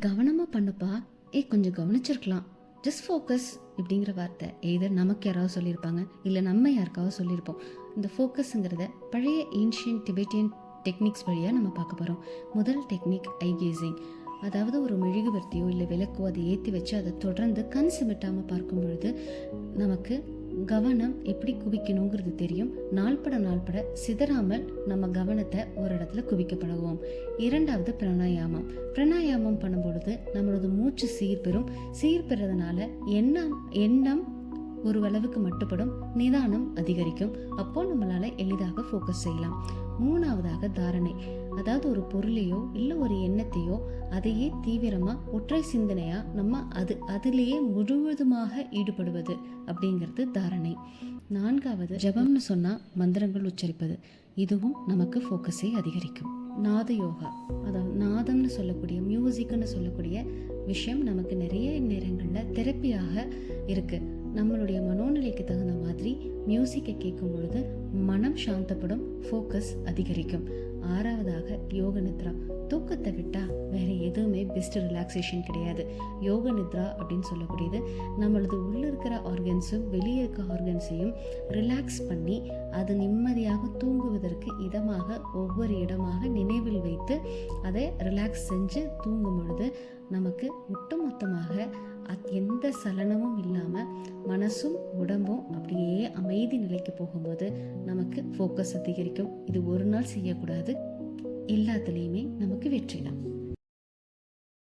கவனமாக பண்ணுப்பா, கொஞ்சம் கவனிச்சிருக்கலாம், ஜஸ்ட் ஃபோக்கஸ் இப்படிங்கிற வார்த்தை எய்தர் நமக்கு யாராவது சொல்லியிருப்பாங்க, இல்லை நம்ம யாருக்காவது சொல்லியிருப்போம். இந்த ஃபோக்கஸுங்கிறத பழைய ஏன்ஷியன் டிபெட்டியன் டெக்னிக்ஸ் வழியாக நம்ம பார்க்க போகிறோம். முதல் டெக்னிக் ஐ கேசிங். அதாவது ஒரு மெழுகுவர்த்தியோ இல்லை விளக்கோ அதை ஏற்றி வச்சு அதை தொடர்ந்து கண் சிமிட்டாமல் பார்க்கும் பொழுது நமக்கு கவனம் எப்படி குவிக்கணுங்கிறது தெரியும். நாள்பட சிதறாமல் நம்ம கவனத்தை ஒரு இடத்துல குவிக்க பழகுவோம். இரண்டாவது பிராணாயாமம். பிராணாயாமம் பண்ணும்பொழுது நம்மளோட மூச்சு சீர்பெறதுனால எண்ணம் ஒரு அளவுக்கு மட்டுப்படும், நிதானம் அதிகரிக்கும். அப்போ நம்மளால எளிதாக ஃபோக்கஸ் செய்யலாம். மூணாவதாக தாரணை. அதாவது ஒரு பொருளையோ இல்லை ஒரு எண்ணத்தையோ அதையே தீவிரமாக ஒற்றை சிந்தனையா நம்ம அதிலேயே முழுவதுமாக ஈடுபடுவது அப்படிங்கிறது தாரணை. நான்காவது ஜபம்னு சொன்னால் மந்திரங்கள் உச்சரிப்பது. இதுவும் நமக்கு ஃபோக்கஸை அதிகரிக்கும். நாத யோகா, அதாவது நாதம்னு சொல்லக்கூடிய மியூசிக்னு சொல்லக்கூடிய விஷயம் நமக்கு நிறைய நேரங்களில் தெரப்பியாக இருக்குது. நம்மளுடைய மனோநிலைக்கு தகுந்த மாதிரி மியூசிக்கை கேட்கும் பொழுது மனம் சாந்தப்படும், ஃபோக்கஸ் அதிகரிக்கும். ஆறாவதாக யோக நித்ரா. தூக்கத்தை விட்டால் வேறு எதுவுமே பெஸ்ட் ரிலாக்ஸேஷன் கிடையாது. யோக நித்ரா அப்படின்னு சொல்லக்கூடியது நம்மளது உள்ளே இருக்கிற ஆர்கன்ஸும் வெளியே இருக்க ஆர்கன்ஸையும் ரிலாக்ஸ் பண்ணி அது நிம்மதியாக தூங்குவதற்கு இதமாக ஒவ்வொரு இடமாக நினைவில் வைத்து அதை ரிலாக்ஸ் செஞ்சு தூங்கும் பொழுது நமக்கு ஒட்டுமொத்தமாக எந்த சலனமும் இல்லாமல் மனசும் உடம்பும் அப்படியே அமைதி நிலைக்கு போகும்போது நமக்கு ஃபோக்கஸ் அதிகரிக்கும். இது ஒரு நாள் செய்யக்கூடாது, எல்லாத்துலேயுமே நமக்கு வெற்றி தான்.